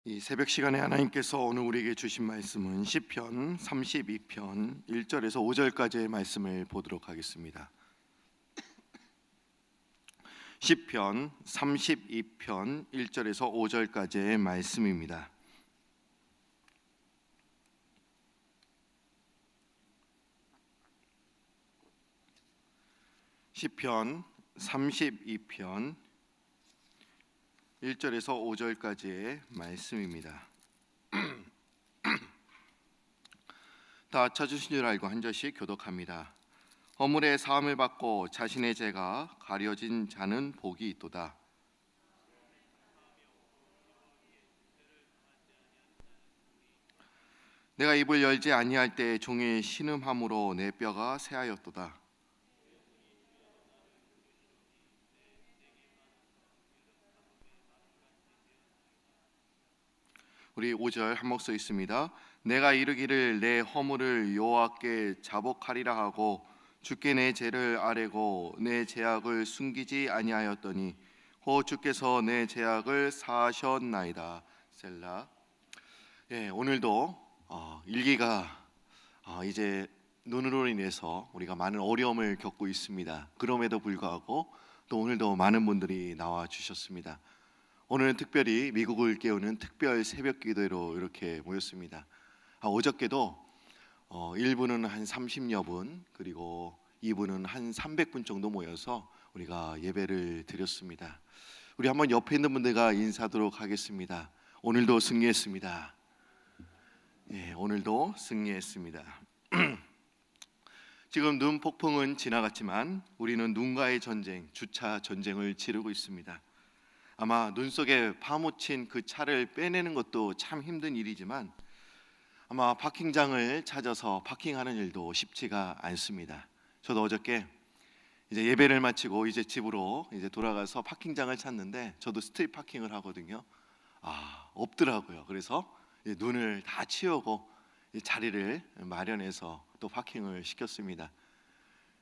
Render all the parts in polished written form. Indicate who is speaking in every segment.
Speaker 1: 이 새벽 시간에 하나님께서 오늘 우리에게 주신 말씀은 시편 32편 1절에서 5절까지의 말씀을 보도록 하겠습니다. 시편 32편 1절에서 5절까지의 말씀입니다. 시편 32편 1절에서 5절까지의 말씀입니다. 다 찾으신 줄 알고 한 절씩 교독합니다. 허물의 사함을 받고 자신의 죄가 가려진 자는 복이 있도다. 내가 입을 열지 아니할 때 종의 신음함으로 내 뼈가 새하였도다. 우리 5절 한 목소 있습니다. 내가 이르기를 내 허물을 여호와께 자복하리라 하고 주께 내 죄를 아뢰고 내 죄악을 숨기지 아니하였더니 호 주께서 내 죄악을 사하셨나이다. 셀라. 오늘도 일기가 이제 눈으로 인해서 우리가 많은 어려움을 겪고 있습니다. 그럼에도 불구하고 또 오늘도 많은 분들이 나와 주셨습니다. 오늘은 특별히 미국을 깨우는 특별 새벽 기도회로 이렇게 모였습니다. 어저께도 1부는 한 30여 분, 그리고 2부는 한 300분 정도 모여서 우리가 예배를 드렸습니다. 우리 한번 옆에 있는 분들과 인사하도록 하겠습니다. 오늘도 승리했습니다. 오늘도 승리했습니다. 지금 눈 폭풍은 지나갔지만 우리는 눈과의 전쟁, 주차 전쟁을 치르고 있습니다. 아마 눈 속에 파묻힌 그 차를 빼내는 것도 참 힘든 일이지만 아마 파킹장을 찾아서 파킹하는 일도 쉽지가 않습니다. 저도 어저께 이제 예배를 마치고 이제 집으로 이제 돌아가서 파킹장을 찾는데 저도 스트릿 파킹을 하거든요. 없더라고요. 그래서 눈을 다 치우고 자리를 마련해서 또 파킹을 시켰습니다.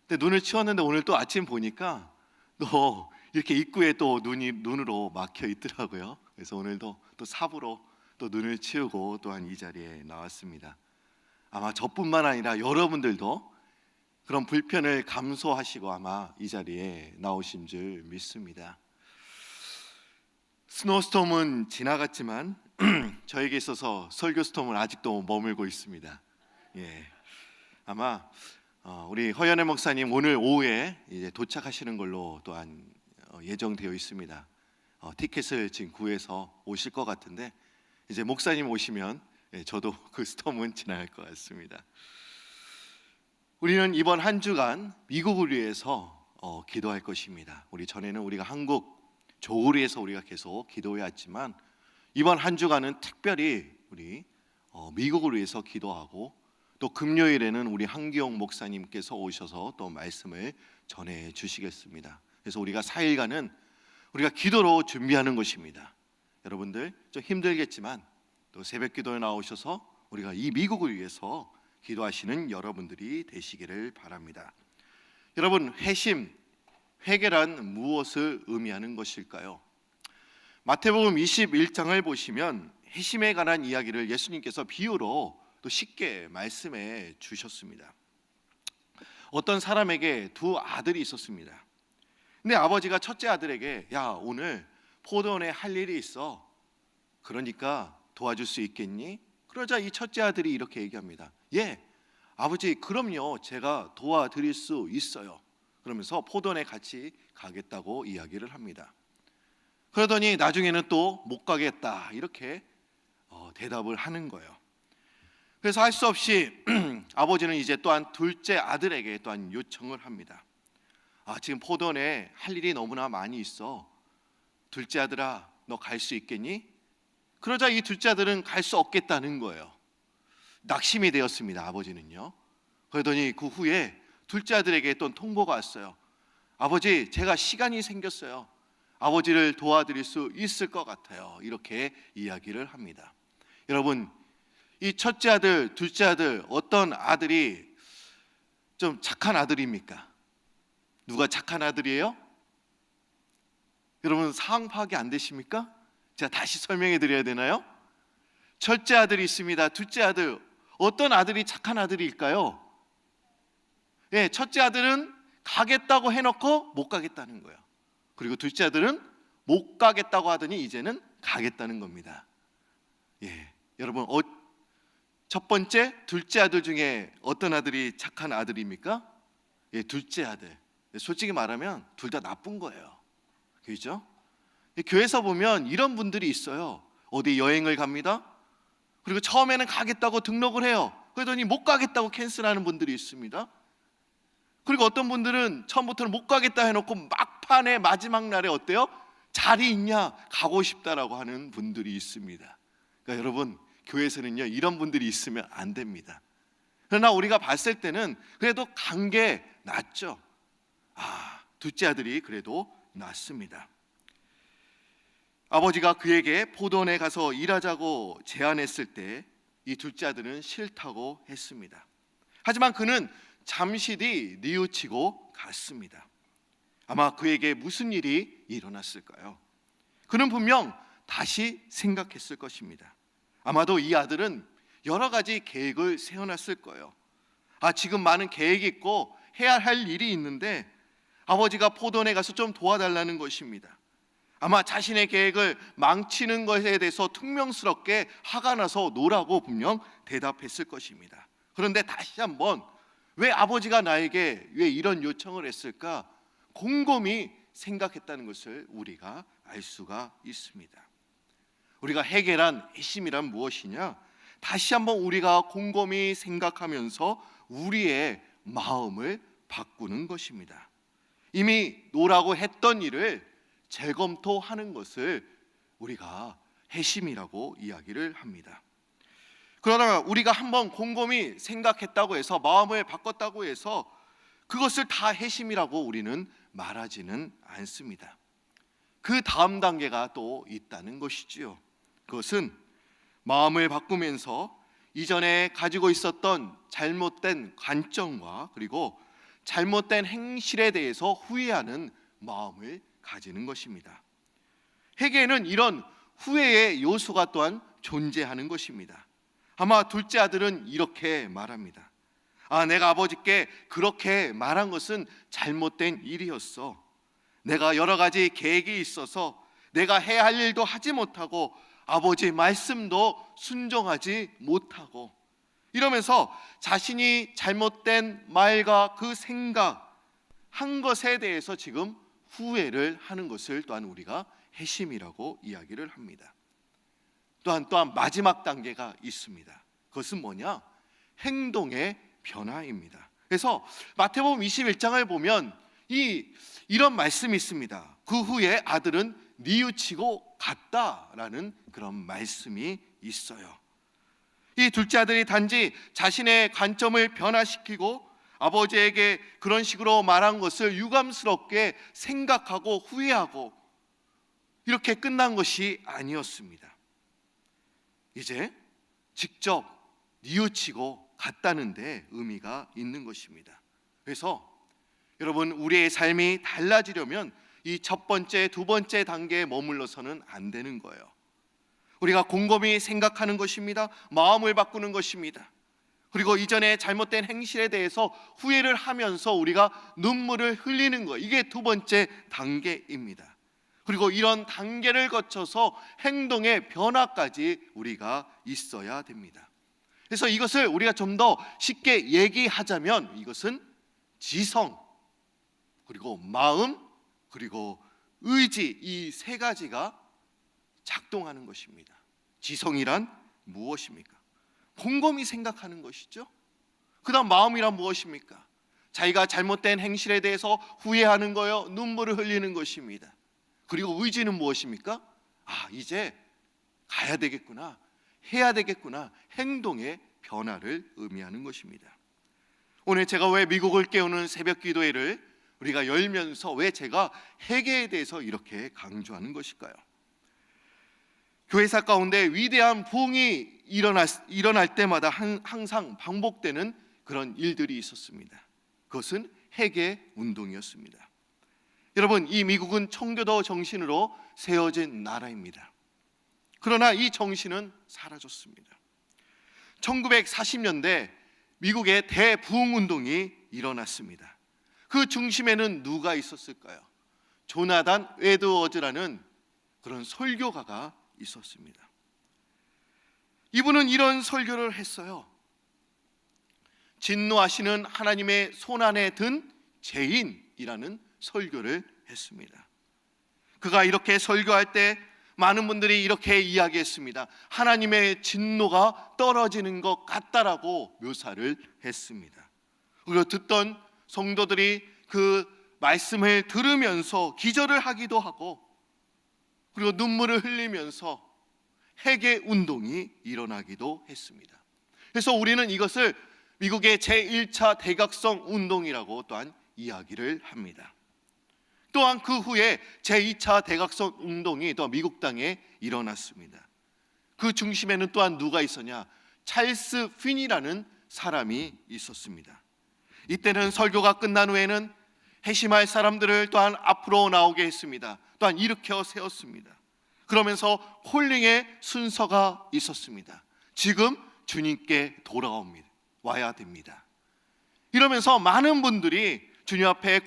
Speaker 1: 근데 눈을 치웠는데 오늘 또 아침 보니까 또 이렇게 입구에 또 눈으로 막혀 있더라고요. 그래서 오늘도 또 삽으로 또 눈을 치우고 또한 이 자리에 나왔습니다. 아마 저뿐만 아니라 여러분들도 그런 불편을 감수하시고 아마 이 자리에 나오신 줄 믿습니다. 스노우스톰은 지나갔지만 저에게 있어서 설교스톰은 아직도 머물고 있습니다. 아마 우리 허연애 목사님 오늘 오후에 이제 도착하시는 걸로 또한 예정되어 있습니다. 티켓을 지금 구해서 오실 것 같은데 이제 목사님 오시면 저도 그 스톰은 지나갈 것 같습니다. 우리는 이번 한 주간 미국을 위해서 기도할 것입니다. 우리 전에는 우리가 한국 조국을 위해서 우리가 계속 기도해 왔지만 이번 한 주간은 특별히 우리 미국을 위해서 기도하고 또 금요일에는 우리 한기용 목사님께서 오셔서 또 말씀을 전해 주시겠습니다. 그래서 우리가 4일간은 우리가 기도로 준비하는 것입니다. 여러분들 좀 힘들겠지만 또 새벽 기도에 나오셔서 우리가 이 미국을 위해서 기도하시는 여러분들이 되시기를 바랍니다. 여러분, 회개란 무엇을 의미하는 것일까요? 마태복음 21장을 보시면 회심에 관한 이야기를 예수님께서 비유로 또 쉽게 말씀해 주셨습니다. 어떤 사람에게 두 아들이 있었습니다. 근데 아버지가 첫째 아들에게 야, 오늘 포도원에 할 일이 있어. 그러니까 도와줄 수 있겠니? 그러자 이 첫째 아들이 이렇게 얘기합니다. 예, 아버지, 그럼요. 제가 도와드릴 수 있어요. 그러면서 포도원에 같이 가겠다고 이야기를 합니다. 그러더니 나중에는 또 못 가겠다 이렇게 대답을 하는 거예요. 그래서 할 수 없이 아버지는 이제 또한 둘째 아들에게 또한 요청을 합니다. 지금 포도원에 할 일이 너무나 많이 있어. 둘째 아들아, 너 갈 수 있겠니? 그러자 이 둘째 아들은 갈 수 없겠다는 거예요. 낙심이 되었습니다. 아버지는요. 그러더니 그 후에 둘째 아들에게 또 통보가 왔어요. 아버지, 제가 시간이 생겼어요. 아버지를 도와드릴 수 있을 것 같아요. 이렇게 이야기를 합니다. 여러분, 이 첫째 아들, 둘째 아들, 어떤 아들이 좀 착한 아들입니까? 누가 착한 아들이에요? 여러분 상황 파악이 안 되십니까? 제가 다시 설명해 드려야 되나요? 첫째 아들이 있습니다. 둘째 아들. 어떤 아들이 착한 아들일까요? 예, 첫째 아들은 가겠다고 해놓고 못 가겠다는 거예요. 그리고 둘째 아들은 못 가겠다고 하더니 이제는 가겠다는 겁니다. 예, 여러분, 첫 번째, 둘째 아들 중에 어떤 아들이 착한 아들입니까? 예, 둘째 아들. 솔직히 말하면 둘 다 나쁜 거예요. 그렇죠? 교회에서 보면 이런 분들이 있어요. 어디 여행을 갑니다. 그리고 처음에는 가겠다고 등록을 해요. 그러더니 못 가겠다고 캔슬하는 분들이 있습니다. 그리고 어떤 분들은 처음부터는 못 가겠다 해놓고 막판에 마지막 날에 어때요? 자리 있냐? 가고 싶다라고 하는 분들이 있습니다. 그러니까 여러분, 교회에서는요 이런 분들이 있으면 안 됩니다. 그러나 우리가 봤을 때는 그래도 간 게 낫죠. 둘째 아들이 그래도 낫습니다. 아버지가 그에게 포도원에 가서 일하자고 제안했을 때 이 둘째 아들은 싫다고 했습니다. 하지만 그는 잠시 뒤 뉘우치고 갔습니다. 아마 그에게 무슨 일이 일어났을까요? 그는 분명 다시 생각했을 것입니다. 아마도 이 아들은 여러 가지 계획을 세워놨을 거예요. 지금 많은 계획이 있고 해야 할 일이 있는데 아버지가 포도원에 가서 좀 도와달라는 것입니다. 아마 자신의 계획을 망치는 것에 대해서 퉁명스럽게 화가 나서 노라고 분명 대답했을 것입니다. 그런데 다시 한번 왜 아버지가 나에게 왜 이런 요청을 했을까 곰곰이 생각했다는 것을 우리가 알 수가 있습니다. 우리가 회개란 회심이란 무엇이냐? 다시 한번 우리가 곰곰이 생각하면서 우리의 마음을 바꾸는 것입니다. 이미 노라고 했던 일을 재검토하는 것을 우리가 회심이라고 이야기를 합니다. 그러나 우리가 한번 곰곰이 생각했다고 해서 마음을 바꿨다고 해서 그것을 다 회심이라고 우리는 말하지는 않습니다. 그 다음 단계가 또 있다는 것이지요. 그것은 마음을 바꾸면서 이전에 가지고 있었던 잘못된 관점과 그리고 잘못된 행실에 대해서 후회하는 마음을 가지는 것입니다. 회개에는 이런 후회의 요소가 또한 존재하는 것입니다. 아마 둘째 아들은 이렇게 말합니다. 내가 아버지께 그렇게 말한 것은 잘못된 일이었어. 내가 여러 가지 계획이 있어서 내가 해야 할 일도 하지 못하고 아버지의 말씀도 순종하지 못하고 이러면서 자신이 잘못된 말과 그 생각 한 것에 대해서 지금 후회를 하는 것을 또한 우리가 회심이라고 이야기를 합니다. 또한 마지막 단계가 있습니다. 그것은 뭐냐? 행동의 변화입니다. 그래서 마태복음 21장을 보면 이런 말씀이 있습니다. 그 후에 아들은 뉘우치고 갔다라는 그런 말씀이 있어요. 이 둘째 아들이 단지 자신의 관점을 변화시키고 아버지에게 그런 식으로 말한 것을 유감스럽게 생각하고 후회하고 이렇게 끝난 것이 아니었습니다. 이제 직접 뉘우치고 갔다는 데 의미가 있는 것입니다. 그래서 여러분, 우리의 삶이 달라지려면 이 첫 번째, 두 번째 단계에 머물러서는 안 되는 거예요. 우리가 곰곰이 생각하는 것입니다. 마음을 바꾸는 것입니다. 그리고 이전에 잘못된 행실에 대해서 후회를 하면서 우리가 눈물을 흘리는 것, 이게 두 번째 단계입니다. 그리고 이런 단계를 거쳐서 행동의 변화까지 우리가 있어야 됩니다. 그래서 이것을 우리가 좀 더 쉽게 얘기하자면 이것은 지성, 그리고 마음, 그리고 의지, 이 세 가지가 작동하는 것입니다. 지성이란 무엇입니까? 곰곰이 생각하는 것이죠. 그 다음 마음이란 무엇입니까? 자기가 잘못된 행실에 대해서 후회하는 거요, 눈물을 흘리는 것입니다. 그리고 의지는 무엇입니까? 이제 가야 되겠구나, 해야 되겠구나, 행동의 변화를 의미하는 것입니다. 오늘 제가 왜 미국을 깨우는 새벽 기도회를 우리가 열면서 왜 제가 회개에 대해서 이렇게 강조하는 것일까요? 교회사 가운데 위대한 부흥이 일어날 때마다 항상 반복되는 그런 일들이 있었습니다. 그것은 회개 운동이었습니다. 여러분, 이 미국은 청교도 정신으로 세워진 나라입니다. 그러나 이 정신은 사라졌습니다. 1940년대 미국의 대부흥운동이 일어났습니다. 그 중심에는 누가 있었을까요? 조나단 에드워즈라는 그런 설교가가 있었습니다. 이분은 이런 설교를 했어요. 진노하시는 하나님의 손안에 든 죄인이라는 설교를 했습니다. 그가 이렇게 설교할 때 많은 분들이 이렇게 이야기했습니다. 하나님의 진노가 떨어지는 것 같다라고 묘사를 했습니다. 그리고 듣던 성도들이 그 말씀을 들으면서 기절을 하기도 하고, 그리고 눈물을 흘리면서 회개 운동이 일어나기도 했습니다. 그래서 우리는 이것을 미국의 제1차 대각성 운동이라고 또한 이야기를 합니다. 또한 그 후에 제2차 대각성 운동이 또 미국 땅에 일어났습니다. 그 중심에는 또한 누가 있었냐? 찰스 핀이라는 사람이 있었습니다. 이때는 설교가 끝난 후에는 회심할 사람들을 또한 앞으로 나오게 했습니다. 또한 일으켜 세웠습니다. 그러면서 콜링의 순서가 있었습니다. 지금 주님께 돌아옵니다. 와야 됩니다. 이러면서 많은 분들이 주님 앞에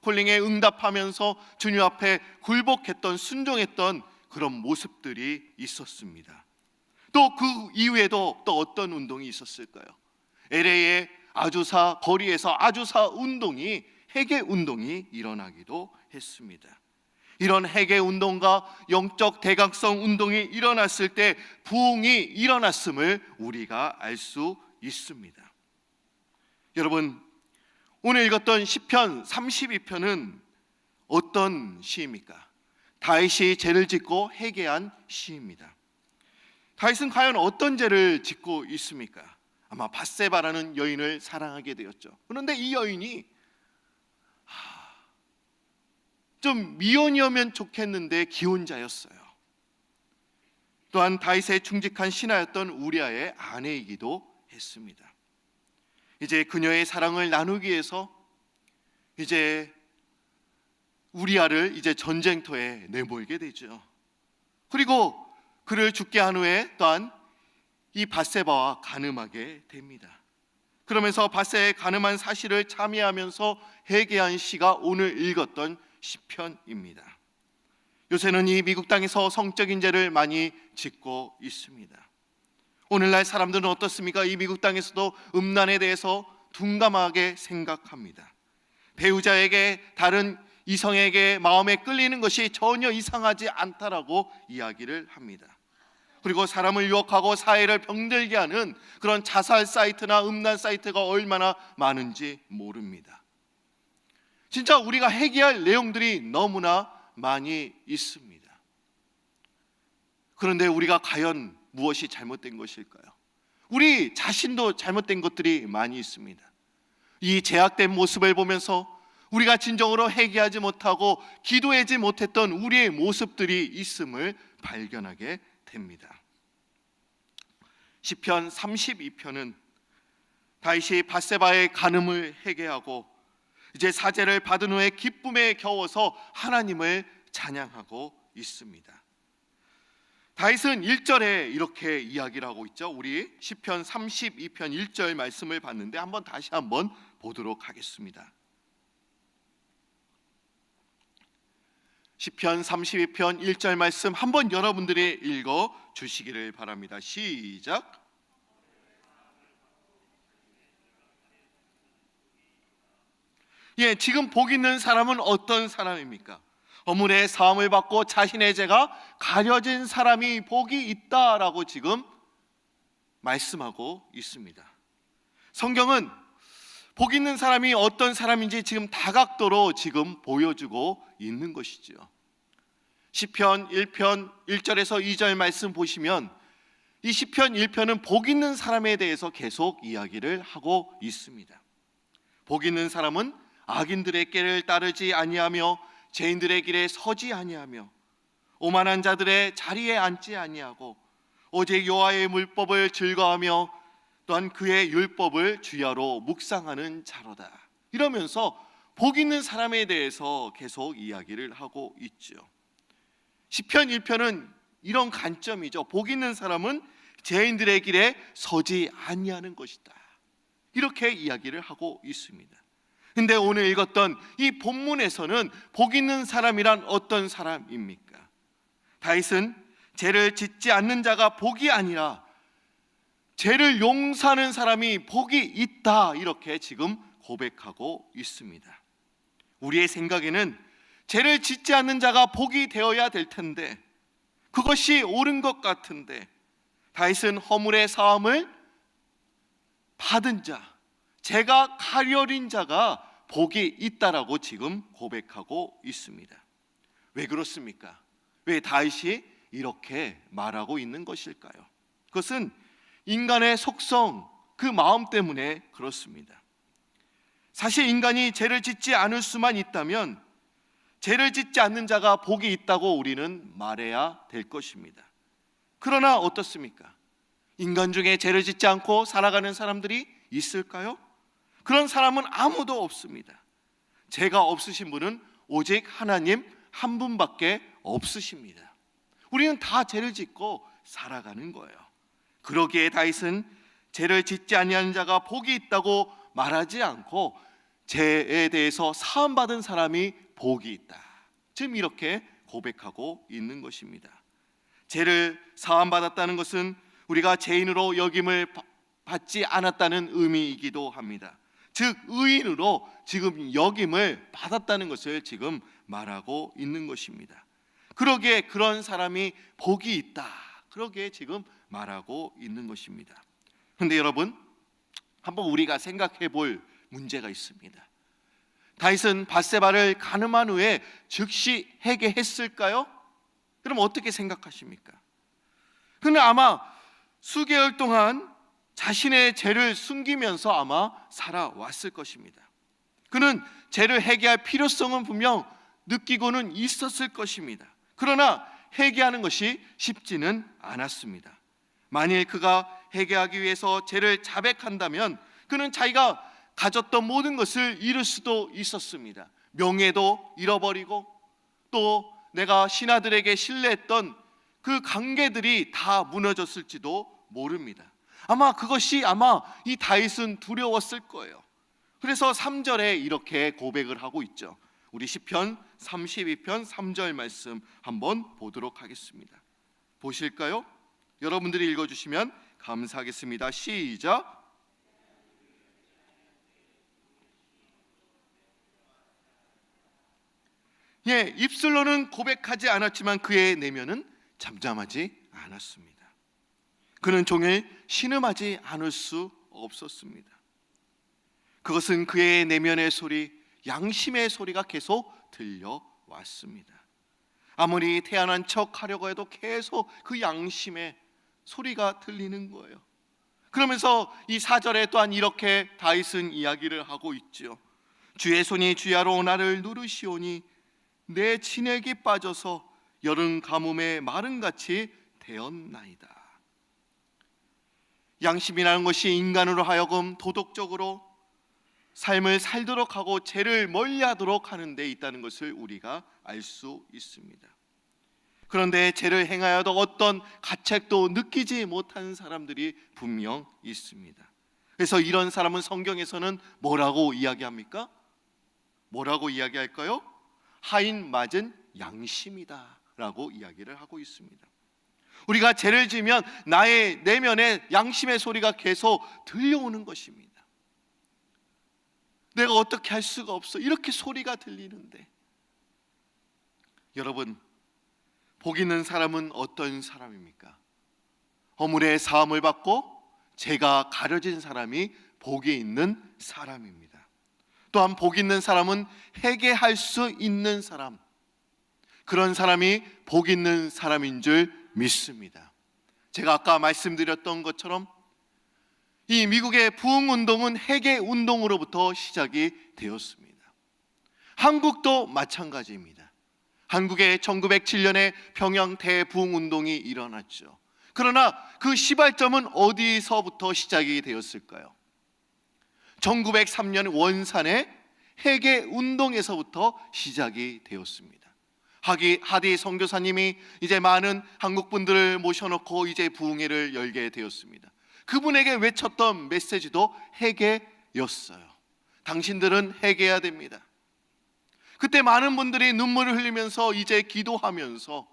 Speaker 1: 콜링에 응답하면서 주님 앞에 굴복했던, 순종했던 그런 모습들이 있었습니다. 또 그 이후에도 또 어떤 운동이 있었을까요? LA의 아주사 거리에서 아주사 운동이, 회개 운동이 일어나기도 했습니다. 이런 회개 운동과 영적 대각성 운동이 일어났을 때 부흥이 일어났음을 우리가 알 수 있습니다. 여러분, 오늘 읽었던 시편 32편은 어떤 시입니까? 다윗이 죄를 짓고 회개한 시입니다. 다윗은 과연 어떤 죄를 짓고 있습니까? 아마 밧세바라는 여인을 사랑하게 되었죠. 그런데 이 여인이 좀 미혼이었으면 좋겠는데 기혼자였어요. 또한 다윗의 충직한 신하였던 우리아의 아내이기도 했습니다. 이제 그녀의 사랑을 나누기 위해서 이제 우리아를 이제 전쟁터에 내몰게 되죠. 그리고 그를 죽게 한 후에 또한 이 밧세바와 간음하게 됩니다. 그러면서 밧세바의 간음한 사실을 참회하면서 회개한 시가 오늘 읽었던 시편입니다. 요새는 이 미국 땅에서 성적인 죄를 많이 짓고 있습니다. 오늘날 사람들은 어떻습니까? 이 미국 땅에서도 음란에 대해서 둔감하게 생각합니다. 배우자에게, 다른 이성에게 마음에 끌리는 것이 전혀 이상하지 않다라고 이야기를 합니다. 그리고 사람을 유혹하고 사회를 병들게 하는 그런 자살 사이트나 음란 사이트가 얼마나 많은지 모릅니다. 진짜 우리가 회개할 내용들이 너무나 많이 있습니다. 그런데 우리가 과연 무엇이 잘못된 것일까요? 우리 자신도 잘못된 것들이 많이 있습니다. 이 제약된 모습을 보면서 우리가 진정으로 회개하지 못하고 기도하지 못했던 우리의 모습들이 있음을 발견하게 됩니다. 시편 32편은 다윗이 밧세바의 간음을 회개하고 이제 사죄를 받은 후에 기쁨에 겨워서 하나님을 찬양하고 있습니다. 다윗은 1절에 이렇게 이야기를 하고 있죠. 우리 시편 32편 1절 말씀을 봤는데 다시 한번 보도록 하겠습니다. 시편 32편 1절 말씀 한번 여러분들이 읽어 주시기를 바랍니다. 시작. 지금 복 있는 사람은 어떤 사람입니까? 허물의 사함을 받고 자신의 죄가 가려진 사람이 복이 있다라고 지금 말씀하고 있습니다. 성경은 복 있는 사람이 어떤 사람인지 지금 다각도로 지금 보여주고 있는 것이죠. 시편 1편 1절에서 2절 말씀 보시면 이 시편 1편은 복 있는 사람에 대해서 계속 이야기를 하고 있습니다. 복 있는 사람은 악인들의 길을 따르지 아니하며 죄인들의 길에 서지 아니하며 오만한 자들의 자리에 앉지 아니하고 오직 여호와의 율법을 즐거워하며 또한 그의 율법을 주야로 묵상하는 자로다. 이러면서 복 있는 사람에 대해서 계속 이야기를 하고 있죠. 시편 1편은 이런 관점이죠. 복 있는 사람은 죄인들의 길에 서지 아니하는 것이다. 이렇게 이야기를 하고 있습니다. 근데 오늘 읽었던 이 본문에서는 복 있는 사람이란 어떤 사람입니까? 다윗은 죄를 짓지 않는 자가 복이 아니라 죄를 용서하는 사람이 복이 있다, 이렇게 지금 고백하고 있습니다. 우리의 생각에는 죄를 짓지 않는 자가 복이 되어야 될 텐데, 그것이 옳은 것 같은데, 다윗은 허물의 사함을 받은 자, 죄가 가려린 자가 복이 있다라고 지금 고백하고 있습니다. 왜 그렇습니까? 왜 다윗이 이렇게 말하고 있는 것일까요? 그것은 인간의 속성, 그 마음 때문에 그렇습니다. 사실 인간이 죄를 짓지 않을 수만 있다면 죄를 짓지 않는 자가 복이 있다고 우리는 말해야 될 것입니다. 그러나 어떻습니까? 인간 중에 죄를 짓지 않고 살아가는 사람들이 있을까요? 그런 사람은 아무도 없습니다. 죄가 없으신 분은 오직 하나님 한 분밖에 없으십니다. 우리는 다 죄를 짓고 살아가는 거예요. 그러기에 다윗은 죄를 짓지 아니하는 자가 복이 있다고 말하지 않고 죄에 대해서 사함받은 사람이 복이 있다, 지금 이렇게 고백하고 있는 것입니다. 죄를 사함받았다는 것은 우리가 죄인으로 여김을 받지 않았다는 의미이기도 합니다. 즉 의인으로 지금 여김을 받았다는 것을 지금 말하고 있는 것입니다. 그러기에 그런 사람이 복이 있다, 그러기에 지금 말하고 있는 것입니다. 그런데 여러분, 한번 우리가 생각해 볼 문제가 있습니다. 다윗은 밧세바를 간음한 후에 즉시 회개했을까요? 그럼 어떻게 생각하십니까? 그는 아마 수개월 동안 자신의 죄를 숨기면서 아마 살아왔을 것입니다. 그는 죄를 회개할 필요성은 분명 느끼고는 있었을 것입니다. 그러나 회개하는 것이 쉽지는 않았습니다. 만일 그가 회개하기 위해서 죄를 자백한다면 그는 자기가 가졌던 모든 것을 잃을 수도 있었습니다. 명예도 잃어버리고 또 내가 신하들에게 신뢰했던 그 관계들이 다 무너졌을지도 모릅니다. 아마 그것이 이 다윗은 두려웠을 거예요. 그래서 3절에 이렇게 고백을 하고 있죠. 우리 시편 32편 3절 말씀 한번 보도록 하겠습니다. 보실까요? 여러분들이 읽어주시면 감사하겠습니다. 시작. 입술로는 고백하지 않았지만 그의 내면은 잠잠하지 않았습니다. 그는 종일 신음하지 않을 수 없었습니다. 그것은 그의 내면의 소리, 양심의 소리가 계속 들려왔습니다. 아무리 태어난 척 하려고 해도 계속 그 양심의 소리가 들리는 거예요. 그러면서 이 4절에 또한 이렇게 다윗은 이야기를 하고 있죠. 주의 손이 주야로 나를 누르시오니 내 진액이 빠져서 여름 가뭄에 마른같이 되었나이다. 양심이라는 것이 인간으로 하여금 도덕적으로 삶을 살도록 하고 죄를 멀리하도록 하는 데 있다는 것을 우리가 알 수 있습니다. 그런데 죄를 행하여도 어떤 가책도 느끼지 못하는 사람들이 분명 있습니다. 그래서 이런 사람은 성경에서는 뭐라고 이야기합니까? 뭐라고 이야기할까요? 하인 맞은 양심이다 라고 이야기를 하고 있습니다. 우리가 죄를 지으면 나의 내면에 양심의 소리가 계속 들려오는 것입니다. 내가 어떻게 할 수가 없어, 이렇게 소리가 들리는데, 여러분, 복 있는 사람은 어떤 사람입니까? 허물의 사함을 받고 죄가 가려진 사람이 복이 있는 사람입니다. 또한 복 있는 사람은 회개할 수 있는 사람, 그런 사람이 복 있는 사람인 줄 믿습니다. 제가 아까 말씀드렸던 것처럼 이 미국의 부흥운동은 회개운동으로부터 시작이 되었습니다. 한국도 마찬가지입니다. 한국의 1907년에 평양 대부흥운동이 일어났죠. 그러나 그 시발점은 어디서부터 시작이 되었을까요? 1903년 원산의 회개운동에서부터 시작이 되었습니다. 하디 선교사님이 이제 많은 한국 분들을 모셔놓고 이제 부흥회를 열게 되었습니다. 그분에게 외쳤던 메시지도 회개였어요. 당신들은 회개해야 됩니다. 그때 많은 분들이 눈물을 흘리면서 이제 기도하면서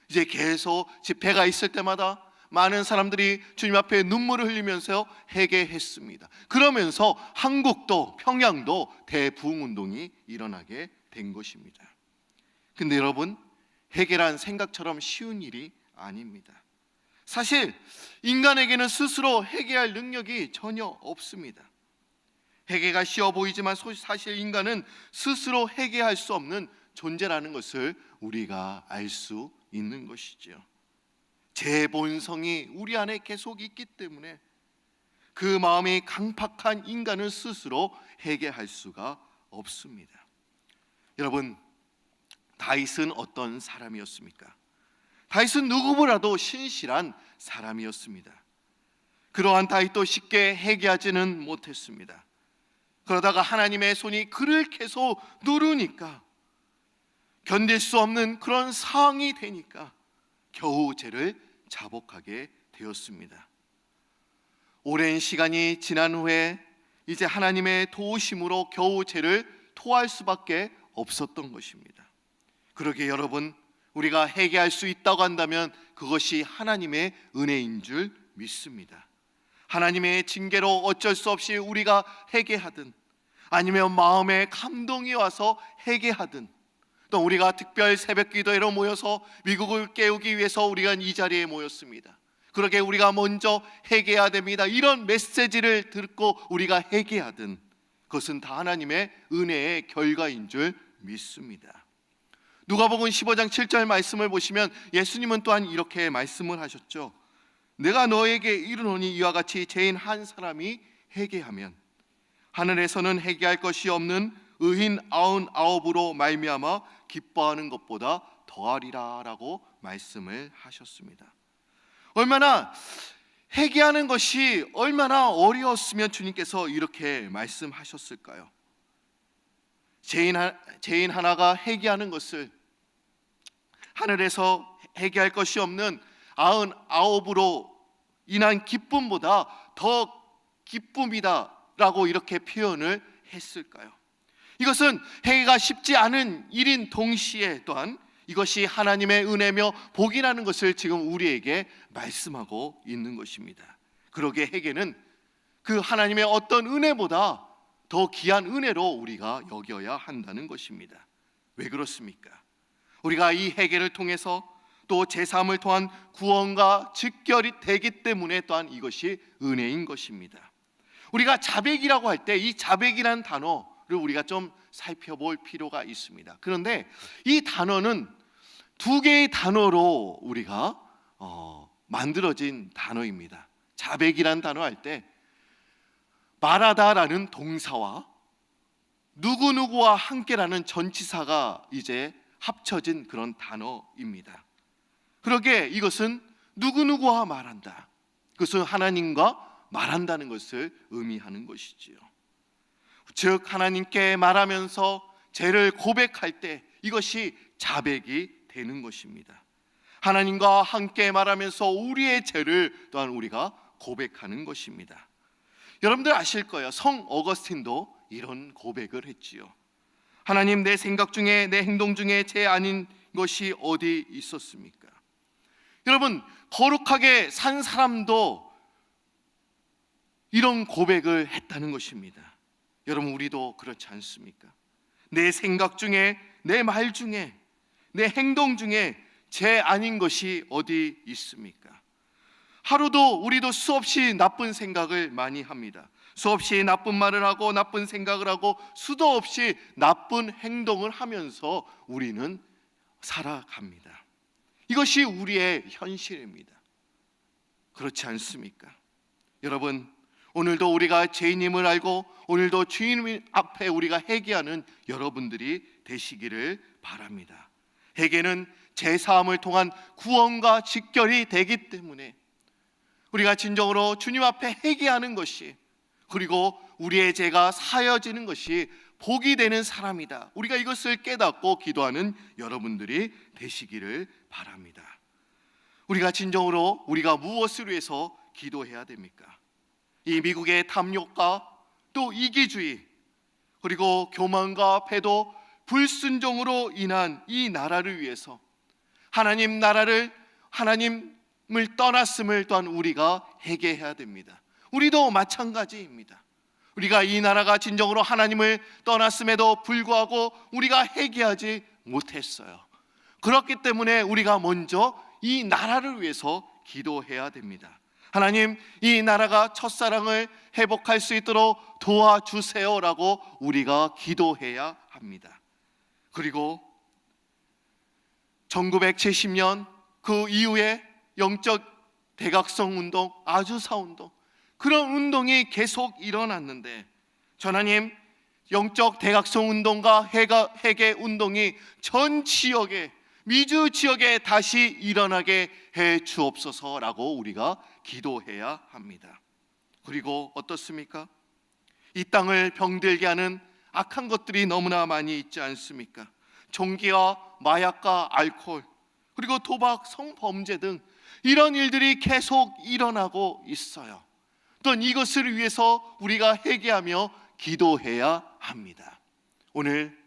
Speaker 1: 이제 계속 집회가 있을 때마다 많은 사람들이 주님 앞에 눈물을 흘리면서 회개했습니다. 그러면서 한국도 평양도 대부흥운동이 일어나게 된 것입니다. 근데 여러분, 회개란 생각처럼 쉬운 일이 아닙니다. 사실 인간에게는 스스로 회개할 능력이 전혀 없습니다. 회개가 쉬워 보이지만 사실 인간은 스스로 회개할 수 없는 존재라는 것을 우리가 알 수 있는 것이죠. 제 본성이 우리 안에 계속 있기 때문에 그 마음이 강팍한 인간은 스스로 회개할 수가 없습니다. 여러분, 다윗은 어떤 사람이었습니까? 다윗은 누구보다도 신실한 사람이었습니다. 그러한 다윗도 쉽게 회개하지는 못했습니다. 그러다가 하나님의 손이 그를 계속 누르니까, 견딜 수 없는 그런 상황이 되니까 겨우 죄를 자복하게 되었습니다. 오랜 시간이 지난 후에 이제 하나님의 도우심으로 겨우 죄를 토할 수밖에 없었던 것입니다. 그러게 여러분, 우리가 회개할 수 있다고 한다면 그것이 하나님의 은혜인 줄 믿습니다. 하나님의 징계로 어쩔 수 없이 우리가 회개하든, 아니면 마음에 감동이 와서 회개하든, 또 우리가 특별 새벽 기도회로 모여서 미국을 깨우기 위해서 우리가 이 자리에 모였습니다. 그러게 우리가 먼저 회개해야 됩니다. 이런 메시지를 듣고 우리가 회개하든, 그것은 다 하나님의 은혜의 결과인 줄 믿습니다. 누가복음 15장 7절 말씀을 보시면 예수님은 또한 이렇게 말씀을 하셨죠. 내가 너에게 이르노니 이와 같이 죄인 한 사람이 회개하면 하늘에서는 회개할 것이 없는 의인 99으로 말미암아 기뻐하는 것보다 더하리라 라고 말씀을 하셨습니다. 얼마나 회개하는 것이 얼마나 어려웠으면 주님께서 이렇게 말씀하셨을까요? 죄인 하나가 회개하는 것을 하늘에서 회개할 것이 없는 99으로 인한 기쁨보다 더 기쁨이다 라고 이렇게 표현을 했을까요? 이것은 회개가 쉽지 않은 일인 동시에 또한 이것이 하나님의 은혜며 복이라는 것을 지금 우리에게 말씀하고 있는 것입니다. 그러기에 회개는 그 하나님의 어떤 은혜보다 더 귀한 은혜로 우리가 여겨야 한다는 것입니다. 왜 그렇습니까? 우리가 이 회개를 통해서 또 제3을 통한 구원과 직결이 되기 때문에 또한 이것이 은혜인 것입니다. 우리가 자백이라고 할 때 이 자백이라는 단어를 우리가 좀 살펴볼 필요가 있습니다. 그런데 이 단어는 두 개의 단어로 우리가 만들어진 단어입니다. 자백이라는 단어 할 때 말하다라는 동사와 누구누구와 함께라는 전치사가 이제 합쳐진 그런 단어입니다. 그러게 이것은 누구누구와 말한다, 그것은 하나님과 말한다는 것을 의미하는 것이지요. 즉 하나님께 말하면서 죄를 고백할 때 이것이 자백이 되는 것입니다. 하나님과 함께 말하면서 우리의 죄를 또한 우리가 고백하는 것입니다. 여러분들 아실 거예요. 성 어거스틴도 이런 고백을 했지요. 하나님, 내 생각 중에 내 행동 중에 죄 아닌 것이 어디 있었습니까? 여러분, 거룩하게 산 사람도 이런 고백을 했다는 것입니다. 여러분, 우리도 그렇지 않습니까? 내 생각 중에, 내 말 중에, 내 행동 중에 죄 아닌 것이 어디 있습니까? 하루도 우리도 수없이 나쁜 생각을 많이 합니다. 수없이 나쁜 말을 하고 나쁜 생각을 하고 수도 없이 나쁜 행동을 하면서 우리는 살아갑니다. 이것이 우리의 현실입니다. 그렇지 않습니까? 여러분, 오늘도 우리가 죄인임을 알고 오늘도 주님 앞에 우리가 회개하는 여러분들이 되시기를 바랍니다. 회개는 제사함을 통한 구원과 직결이 되기 때문에 우리가 진정으로 주님 앞에 회개하는 것이, 그리고 우리의 죄가 사여지는 것이 복이 되는 사람이다. 우리가 이것을 깨닫고 기도하는 여러분들이 되시기를 바랍니다. 우리가 진정으로 우리가 무엇을 위해서 기도해야 됩니까? 이 미국의 탐욕과 또 이기주의, 그리고 교만과 패도, 불순종으로 인한 이 나라를 위해서 하나님 나라를, 하나님을 떠났음을 또한 우리가 회개해야 됩니다. 우리도 마찬가지입니다. 우리가 이 나라가 진정으로 하나님을 떠났음에도 불구하고 우리가 회개하지 못했어요. 그렇기 때문에 우리가 먼저 이 나라를 위해서 기도해야 됩니다. 하나님, 이 나라가 첫사랑을 회복할 수 있도록 도와주세요라고 우리가 기도해야 합니다. 그리고 1970년 그 이후에 영적 대각성 운동, 아주사 운동, 그런 운동이 계속 일어났는데, 하나님, 영적 대각성 운동과 회개 운동이 전 지역에, 미주 지역에 다시 일어나게 해 주옵소서라고 우리가 기도해야 합니다. 그리고 어떻습니까? 이 땅을 병들게 하는 악한 것들이 너무나 많이 있지 않습니까? 종기와 마약과 알코올, 그리고 도박, 성범죄 등 이런 일들이 계속 일어나고 있어요. 또한 이것을 위해서 우리가 회개하며 기도해야 합니다. 오늘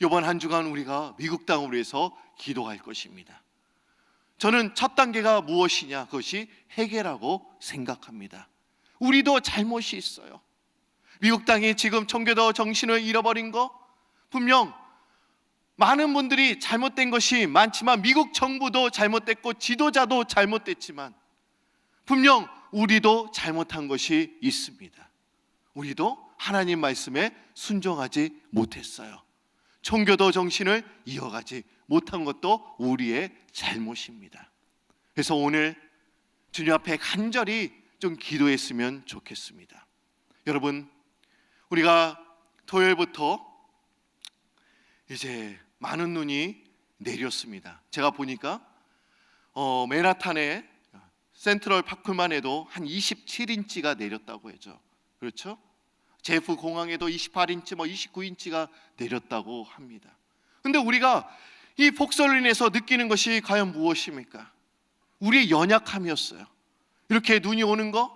Speaker 1: 이번 한 주간 우리가 미국 땅을 위해서 기도할 것입니다. 저는 첫 단계가 무엇이냐? 그것이 회개라고 생각합니다. 우리도 잘못이 있어요. 미국 땅이 지금 청교도 정신을 잃어버린 거, 분명 많은 분들이 잘못된 것이 많지만, 미국 정부도 잘못됐고 지도자도 잘못됐지만, 분명 우리도 잘못한 것이 있습니다. 우리도 하나님 말씀에 순종하지 못했어요. 청교도 정신을 이어가지 못한 것도 우리의 잘못입니다. 그래서 오늘 주님 앞에 간절히 좀 기도했으면 좋겠습니다. 여러분, 우리가 토요일부터 이제 많은 눈이 내렸습니다. 제가 보니까 맨하탄에 센트럴 파크만 해도 한 27인치가 내렸다고 하죠. 그렇죠? 제프 공항에도 28인치, 29인치가 내렸다고 합니다. 근데 우리가 이 폭설로 인해서 느끼는 것이 과연 무엇입니까? 우리의 연약함이었어요. 이렇게 눈이 오는 거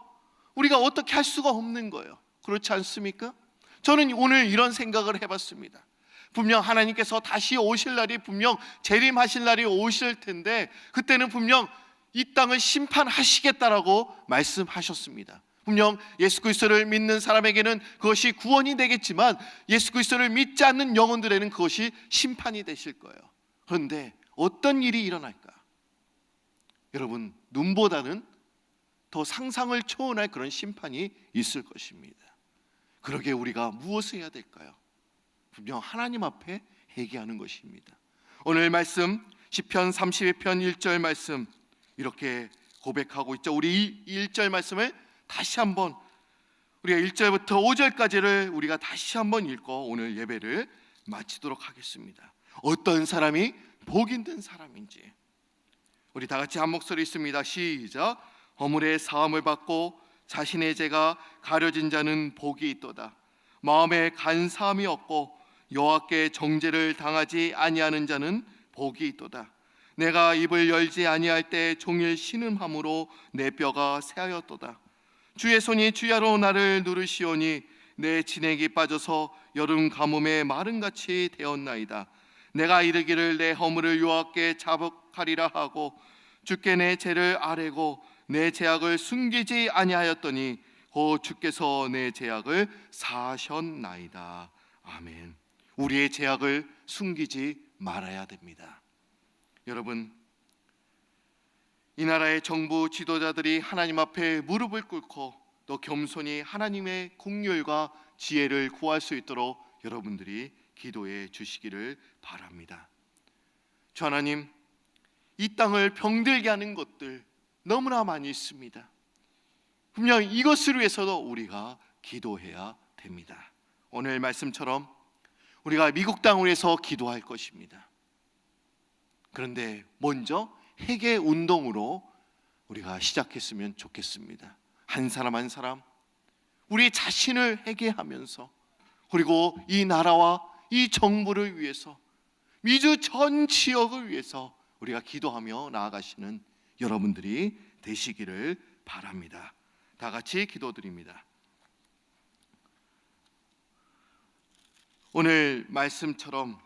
Speaker 1: 우리가 어떻게 할 수가 없는 거예요. 그렇지 않습니까? 저는 오늘 이런 생각을 해봤습니다. 분명 하나님께서 다시 오실 날이, 분명 재림하실 날이 오실 텐데, 그때는 분명 이 땅을 심판하시겠다라고 말씀하셨습니다. 분명 예수 그리스도를 믿는 사람에게는 그것이 구원이 되겠지만, 예수 그리스도를 믿지 않는 영혼들에는 그것이 심판이 되실 거예요. 그런데 어떤 일이 일어날까? 여러분, 눈보다는 더 상상을 초월할 그런 심판이 있을 것입니다. 그러게 우리가 무엇을 해야 될까요? 분명 하나님 앞에 회개하는 것입니다. 오늘 말씀 시편 32편 1절 말씀 이렇게 고백하고 있죠. 우리 이 1절 말씀을 다시 한번, 우리가 1절부터 5절까지를 우리가 다시 한번 읽고 오늘 예배를 마치도록 하겠습니다. 어떤 사람이 복 있는 사람인지 우리 다 같이 한 목소리 있습니다. 시작. 허물의 사함을 받고 자신의 죄가 가려진 자는 복이 있도다. 마음에 간사함이 없고 여호와께 정죄를 당하지 아니하는 자는 복이 있도다. 내가 입을 열지 아니할 때 종일 신음함으로 내 뼈가 새하였도다. 주의 손이 주야로 나를 누르시오니 내 진액이 빠져서 여름 가뭄에 마른같이 되었나이다. 내가 이르기를 내 허물을 여호와께 자복하리라 하고 주께 내 죄를 아뢰고 내 죄악을 숨기지 아니하였더니 곧 주께서 내 죄악을 사하셨나이다. 아멘. 우리의 죄악을 숨기지 말아야 됩니다. 여러분, 이 나라의 정부 지도자들이 하나님 앞에 무릎을 꿇고 또 겸손히 하나님의 긍휼과 지혜를 구할 수 있도록 여러분들이 기도해 주시기를 바랍니다. 주 하나님, 이 땅을 병들게 하는 것들 너무나 많이 있습니다. 분명 이것을 위해서도 우리가 기도해야 됩니다. 오늘 말씀처럼 우리가 미국 땅을 위해서 기도할 것입니다. 그런데 먼저 회개 운동으로 우리가 시작했으면 좋겠습니다. 한 사람 한 사람 우리 자신을 회개하면서 그리고 이 나라와 이 정부를 위해서, 미주 전 지역을 위해서 우리가 기도하며 나아가시는 여러분들이 되시기를 바랍니다. 다 같이 기도드립니다. 오늘 말씀처럼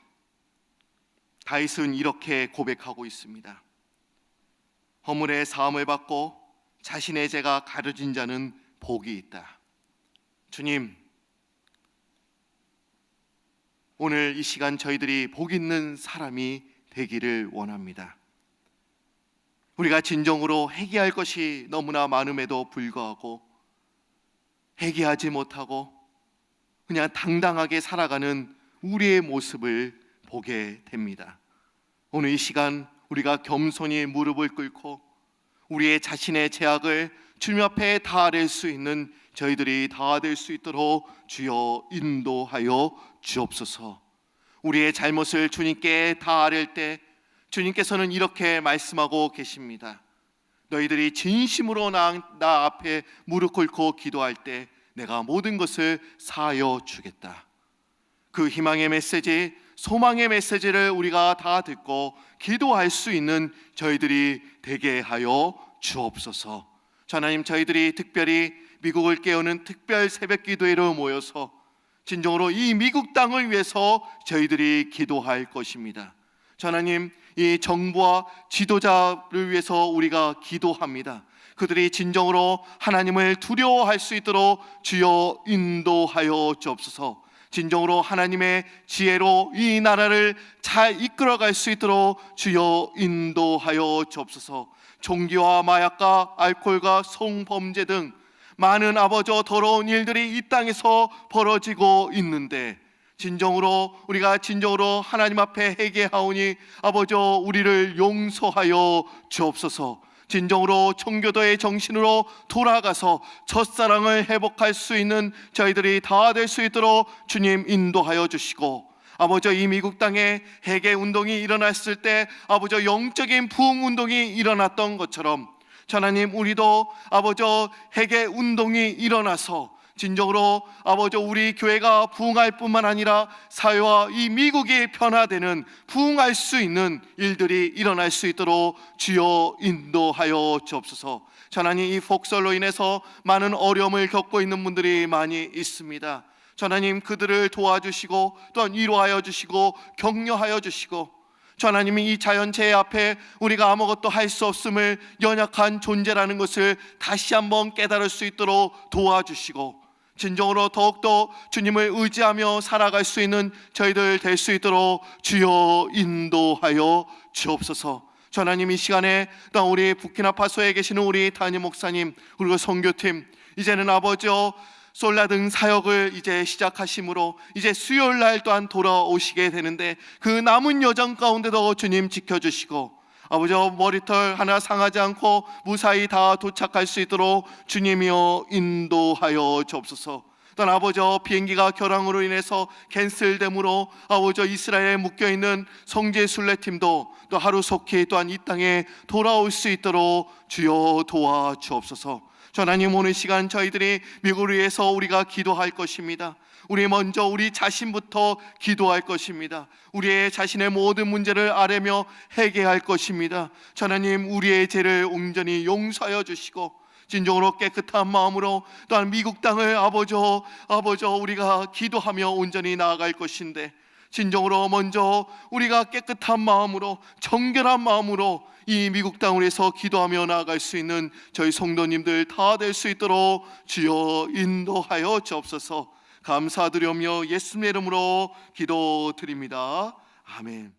Speaker 1: 다윗은 이렇게 고백하고 있습니다. 허물의 사함을 받고 자신의 죄가 가려진 자는 복이 있다. 주님, 오늘 이 시간 저희들이 복 있는 사람이 되기를 원합니다. 우리가 진정으로 회개할 것이 너무나 많음에도 불구하고 회개하지 못하고 그냥 당당하게 살아가는 우리의 모습을 보게 됩니다. 오늘 이 시간 우리가 겸손히 무릎을 꿇고 우리의 자신의 죄악을 주님 앞에 다 아뢰 수 있는 저희들이 다 될 수 있도록 주여 인도하여 주옵소서. 우리의 잘못을 주님께 다 아뢰 때 주님께서는 이렇게 말씀하고 계십니다. 너희들이 진심으로 나 앞에 무릎 꿇고 기도할 때 내가 모든 것을 사하여 주겠다. 그 희망의 메시지, 소망의 메시지를 우리가 다 듣고 기도할 수 있는 저희들이 되게 하여 주옵소서. 하나님, 저희들이 특별히 미국을 깨우는 특별 새벽 기도회로 모여서 진정으로 이 미국 땅을 위해서 저희들이 기도할 것입니다. 하나님, 이 정부와 지도자를 위해서 우리가 기도합니다. 그들이 진정으로 하나님을 두려워할 수 있도록 주여 인도하여 주옵소서. 진정으로 하나님의 지혜로 이 나라를 잘 이끌어갈 수 있도록 주여 인도하여 주옵소서. 종기와 마약과 알코올과 성범죄 등 많은 아버저 더러운 일들이 이 땅에서 벌어지고 있는데 우리가 진정으로 하나님 앞에 회개하오니 아버저 우리를 용서하여 주옵소서. 진정으로 청교도의 정신으로 돌아가서 첫사랑을 회복할 수 있는 저희들이 다 될 수 있도록 주님 인도하여 주시고, 아버저 이 미국 땅에 회개 운동이 일어났을 때 아버저 영적인 부흥 운동이 일어났던 것처럼 하나님, 우리도 아버저 회개 운동이 일어나서 진정으로 아버저 우리 교회가 부흥할 뿐만 아니라 사회와 이 미국이 변화되는 부흥할 수 있는 일들이 일어날 수 있도록 주여 인도하여 주옵소서. 하나님, 이 폭설로 인해서 많은 어려움을 겪고 있는 분들이 많이 있습니다. 하나님, 그들을 도와주시고 또한 위로하여 주시고 격려하여 주시고, 하나님이 이 자연재해 앞에 우리가 아무것도 할 수 없음을 연약한 존재라는 것을 다시 한번 깨달을 수 있도록 도와주시고, 진정으로 더욱더 주님을 의지하며 살아갈 수 있는 저희들 될 수 있도록 주여 인도하여 주옵소서. 하나님, 이 시간에 우리 부키나파소에 계시는 우리 담임 목사님 그리고 선교팀, 이제는 아버지여 솔라 등 사역을 이제 시작하심으로 이제 수요일 날 또한 돌아오시게 되는데 그 남은 여정 가운데도 주님 지켜주시고, 아버지 머리털 하나 상하지 않고 무사히 다 도착할 수 있도록 주님이여 인도하여 주옵소서. 또한 아버지 비행기가 결항으로 인해서 캔슬됨으로 아버지 이스라엘에 묶여있는 성지 순례팀도 또 하루속히 또한 이 땅에 돌아올 수 있도록 주여 도와주옵소서. 하나님, 오늘 시간 저희들이 미국을 위해서 우리가 기도할 것입니다. 우리 먼저 우리 자신부터 기도할 것입니다. 우리의 자신의 모든 문제를 아뢰며 회개할 것입니다. 하나님, 우리의 죄를 온전히 용서하여 주시고 진정으로 깨끗한 마음으로 또한 미국 땅을 아버저 우리가 기도하며 온전히 나아갈 것인데, 진정으로 먼저 우리가 깨끗한 마음으로 정결한 마음으로 이 미국 땅을 위해서 기도하며 나아갈 수 있는 저희 성도님들 다 될 수 있도록 주여 인도하여 주옵소서. 감사드리며 예수님의 이름으로 기도드립니다. 아멘.